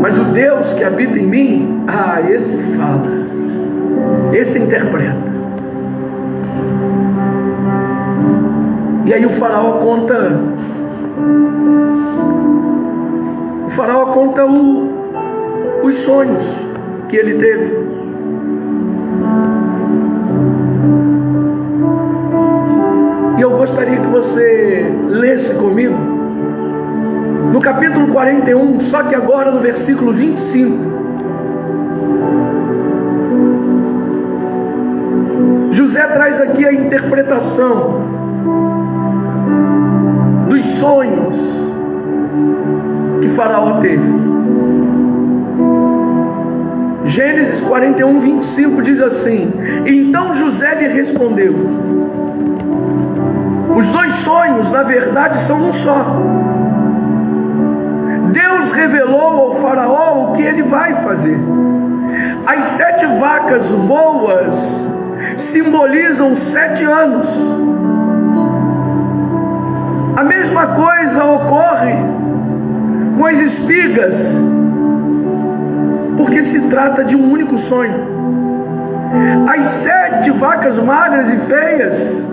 mas o Deus que habita em mim, esse fala, esse interpreta. E aí o faraó conta os sonhos que ele teve. E eu gostaria que você lesse comigo no capítulo 41, só que agora no versículo 25. José traz aqui a interpretação dos sonhos que Faraó teve. Gênesis 41, 25 diz assim: então José lhe respondeu: os dois sonhos na verdade são um só. Deus revelou ao Faraó o que ele vai fazer. As 7 vacas boas simbolizam 7 anos. A mesma coisa ocorre com as espigas, porque se trata de um único sonho. As 7 vacas magras e feias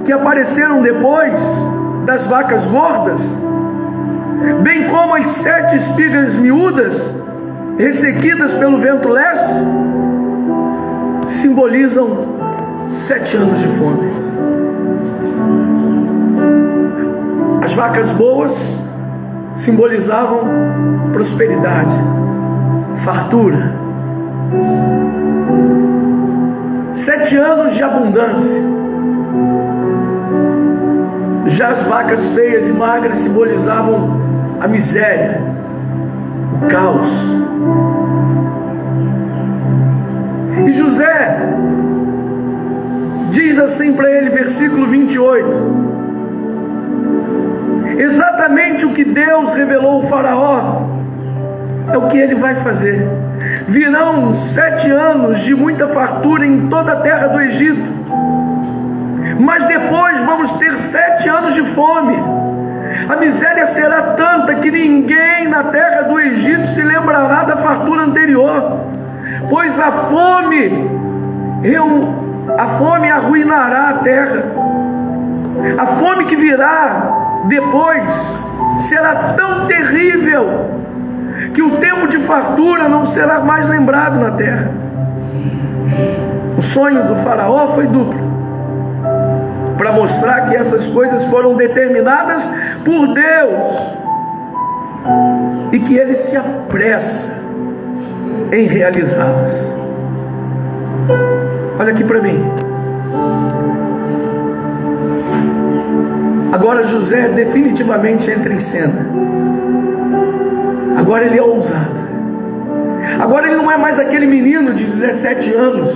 que apareceram depois das vacas gordas, bem como as 7 espigas miúdas ressequidas pelo vento leste, simbolizam 7 anos de fome. As vacas boas simbolizavam prosperidade, fartura. 7 anos de abundância. Já as vacas feias e magras simbolizavam a miséria, o caos. E José diz assim para ele, versículo 28, exatamente o que Deus revelou ao Faraó é o que ele vai fazer. Virão 7 anos de muita fartura em toda a terra do Egito, mas depois vamos ter 7 anos de fome. A miséria será tanta que ninguém na terra do Egito se lembrará da fartura anterior, pois a fome arruinará a terra. A fome que virá depois será tão terrível que o tempo de fartura não será mais lembrado na terra. O sonho do Faraó foi duplo, para mostrar que essas coisas foram determinadas por Deus e que ele se apressa em realizá-las. Olha aqui para mim. Agora José definitivamente entra em cena. Agora ele é ousado. Agora ele não é mais aquele menino de 17 anos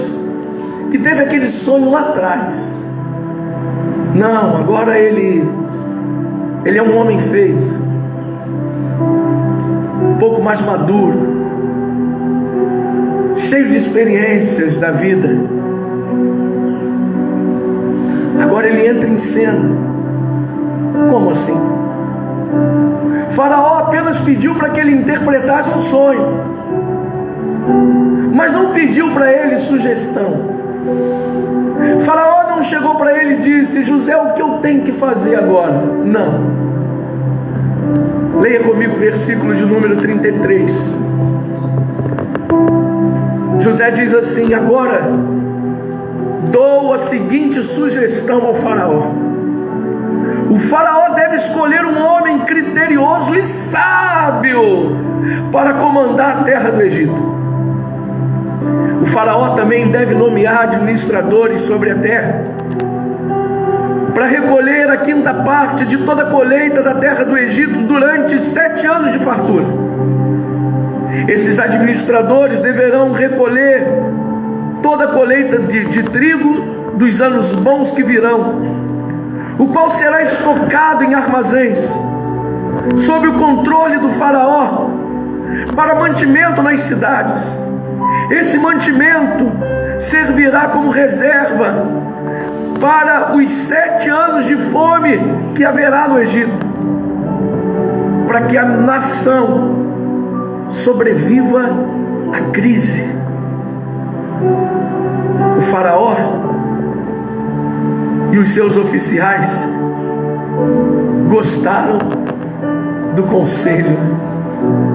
que teve aquele sonho lá atrás. Não, agora ele é um homem feito, um pouco mais maduro, cheio de experiências da vida. Agora ele entra em cena. Como assim? Faraó apenas pediu para que ele interpretasse o sonho, mas não pediu para ele sugestão. Faraó não chegou para ele e disse: José, o que eu tenho que fazer agora? Não. Leia comigo o versículo de número 33. José diz assim: agora dou a seguinte sugestão ao faraó. O faraó deve escolher um homem criterioso e sábio para comandar a terra do Egito. O faraó também deve nomear administradores sobre a terra para recolher a quinta parte de toda a colheita da terra do Egito durante 7 anos de fartura. Esses administradores deverão recolher toda a colheita de trigo dos anos bons que virão, o qual será estocado em armazéns, sob o controle do faraó, para mantimento nas cidades. Esse mantimento servirá como reserva para os 7 anos de fome que haverá no Egito, para que a nação sobreviva à crise. O faraó e os seus oficiais gostaram do conselho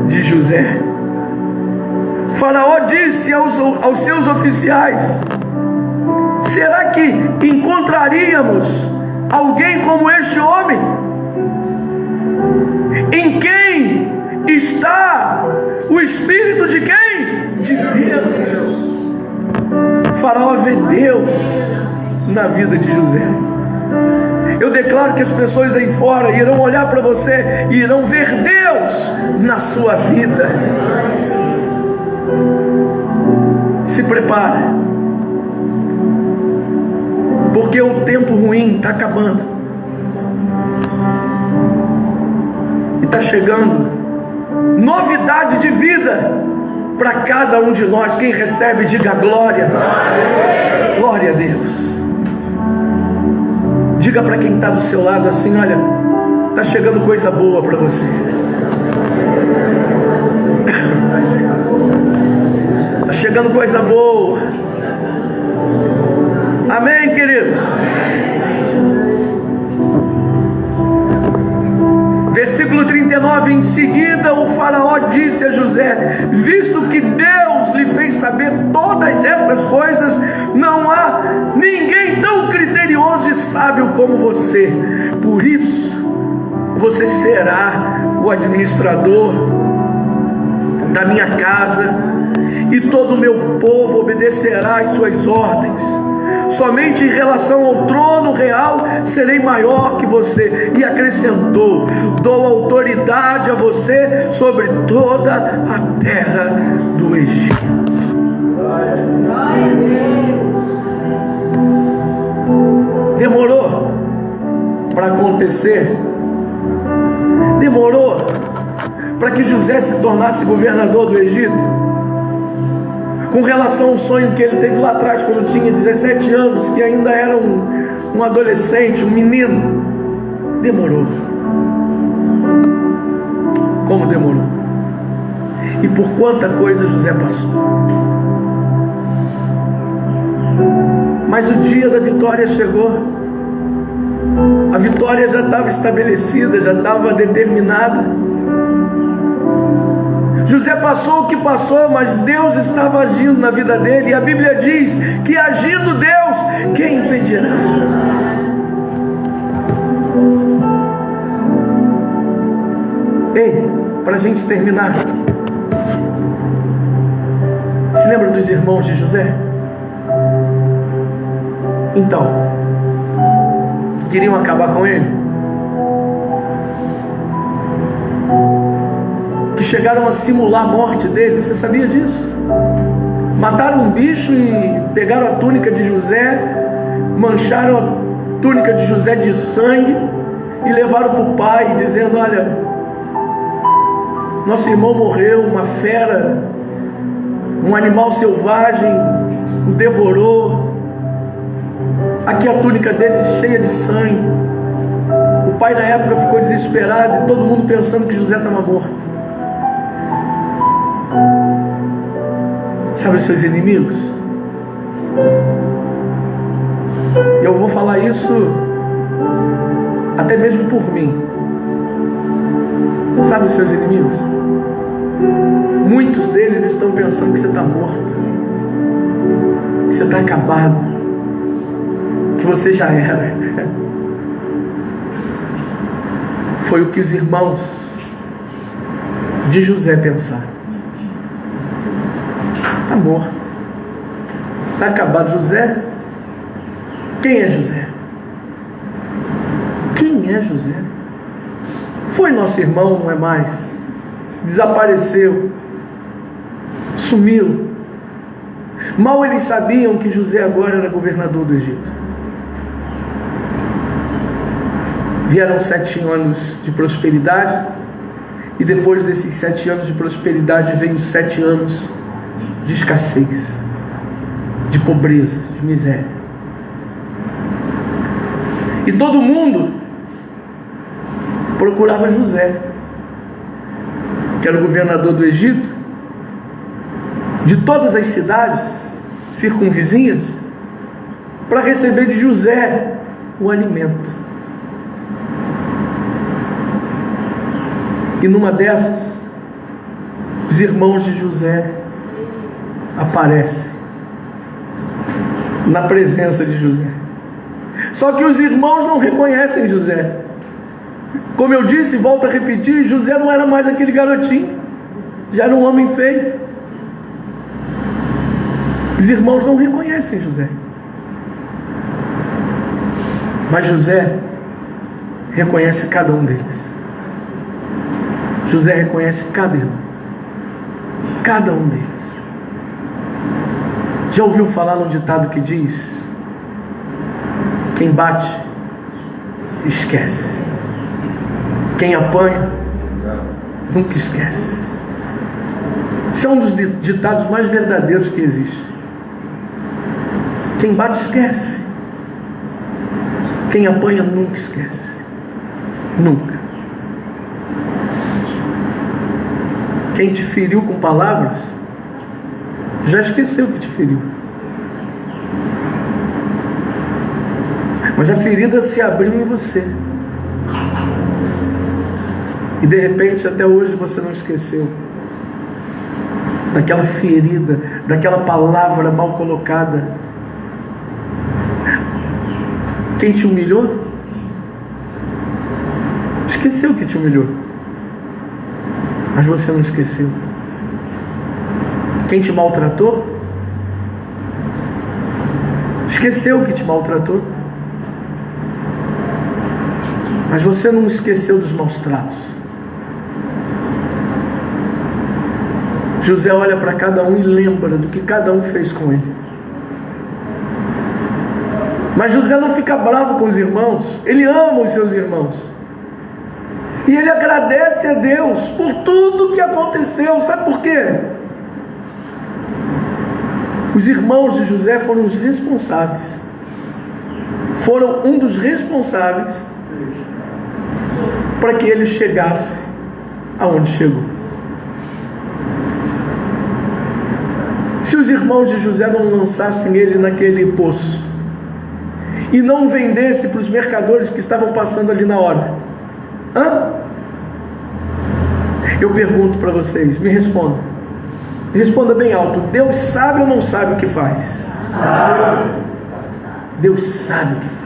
de José. Faraó disse aos seus oficiais: será que encontraríamos alguém como este homem? Em quem está o espírito de quem? De Deus. Faraó vê Deus na vida de José. Eu declaro que as pessoas aí fora irão olhar para você e irão ver Deus na sua vida. Se prepara, porque o tempo ruim está acabando e está chegando novidade de vida para cada um de nós. Quem recebe, diga glória. Glória a Deus. Diga para quem está do seu lado assim: olha, está chegando coisa boa para você. Está chegando coisa boa. Amém, queridos? Versículo 39, em seguida o faraó disse a José: visto que Deus lhe fez saber todas estas coisas, não há ninguém tão criterioso e sábio como você. Por isso, você será o administrador da minha casa, e todo o meu povo obedecerá às suas ordens. Somente em relação ao trono real serei maior que você. E acrescentou: dou autoridade a você sobre toda a terra do Egito. Demorou para acontecer? Demorou para que José se tornasse governador do Egito? Com relação ao sonho que ele teve lá atrás, quando tinha 17 anos, que ainda era um adolescente, um menino. Demorou. Como demorou? E por quanta coisa José passou. Mas o dia da vitória chegou. A vitória já estava estabelecida, já estava determinada. José passou o que passou, mas Deus estava agindo na vida dele. E a Bíblia diz que agindo Deus, quem impedirá? Ei, para a gente terminar, se lembra dos irmãos de José? Então, queriam acabar com ele, que chegaram a simular a morte dele. Você sabia disso? Mataram um bicho e pegaram a túnica de José, mancharam túnica de José de sangue e levaram para o pai, dizendo: olha, nosso irmão morreu, uma fera, um animal selvagem o devorou. Aqui a túnica dele cheia de sangue. O pai na época ficou desesperado e todo mundo pensando que José estava morto. Sabe os seus inimigos? Eu vou falar isso até mesmo por mim. Sabe os seus inimigos? Muitos deles estão pensando que você está morto, que você está acabado, que você já era. Foi o que os irmãos de José pensaram. Está morto, está acabado. José? Quem é José? Quem é José? Foi nosso irmão, não é mais. Desapareceu, sumiu. Mal eles sabiam que José agora era governador do Egito. Vieram 7 anos de prosperidade, e depois desses 7 anos de prosperidade veio 7 anos de escassez, de pobreza, de miséria. E todo mundo procurava José, que era o governador do Egito, de todas as cidades circunvizinhas, para receber de José o alimento. E numa dessas, os irmãos de José aparecem na presença de José. Só que os irmãos não reconhecem José. Como eu disse, volto a repetir, José não era mais aquele garotinho, já era um homem feito. Os irmãos não reconhecem José. Mas José reconhece cada um deles. José reconhece cada irmão, cada um deles. Já ouviu falar num ditado que diz: quem bate, esquece. Quem apanha, nunca esquece. Isso é um dos ditados mais verdadeiros que existe. Quem bate, esquece. Quem apanha, nunca esquece. Nunca. Quem te feriu com palavras, já esqueceu que te feriu. Mas a ferida se abriu em você. E de repente, até hoje, você não esqueceu daquela ferida, daquela palavra mal colocada. Quem te humilhou, esqueceu que te humilhou. Mas você não esqueceu. Quem te maltratou, esqueceu que te maltratou. Mas você não esqueceu dos maus tratos. José olha para cada um e lembra do que cada um fez com ele. Mas José não fica bravo com os irmãos. Ele ama os seus irmãos. E ele agradece a Deus por tudo que aconteceu. Sabe por quê? Os irmãos de José foram os responsáveis. Foram um dos responsáveis para que ele chegasse aonde chegou. Se os irmãos de José não lançassem ele naquele poço e não vendesse para os mercadores que estavam passando ali na hora, eu pergunto para vocês, me respondam. Responda bem alto: Deus sabe ou não sabe o que faz? Deus sabe o que faz.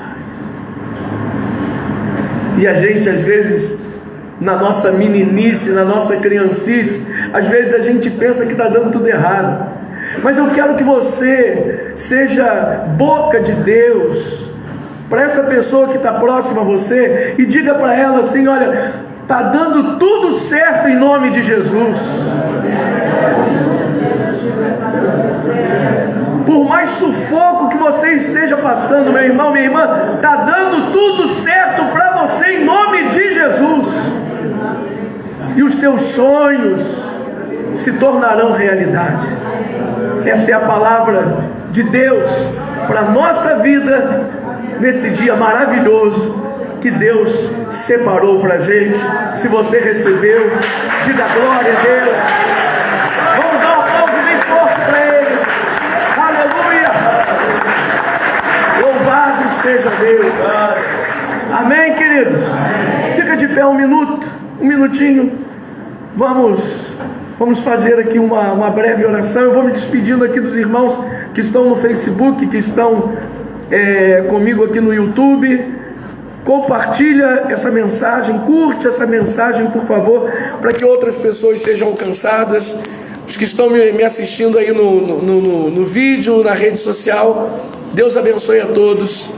E a gente, às vezes, na nossa meninice, na nossa criancice, às vezes a gente pensa que está dando tudo errado. Mas eu quero que você seja boca de Deus para essa pessoa que está próxima a você e diga para ela assim: olha, está dando tudo certo em nome de Jesus. Por mais mais sufoco que você esteja passando, meu irmão, minha irmã, está dando tudo certo para você em nome de Jesus. E os teus sonhos se tornarão realidade. Essa é a palavra de Deus para a nossa vida nesse dia maravilhoso que Deus separou para a gente. Se você recebeu, diga glória a Deus. Vamos dar um aplauso bem forte para Ele. Aleluia! Louvado seja Deus. Amém, queridos? Fica de pé um minutinho. Vamos fazer aqui uma breve oração. Eu vou me despedindo aqui dos irmãos que estão no Facebook, que estão comigo aqui no YouTube. Compartilha essa mensagem, curte essa mensagem, por favor, para que outras pessoas sejam alcançadas. Os que estão me assistindo aí no vídeo, na rede social, Deus abençoe a todos.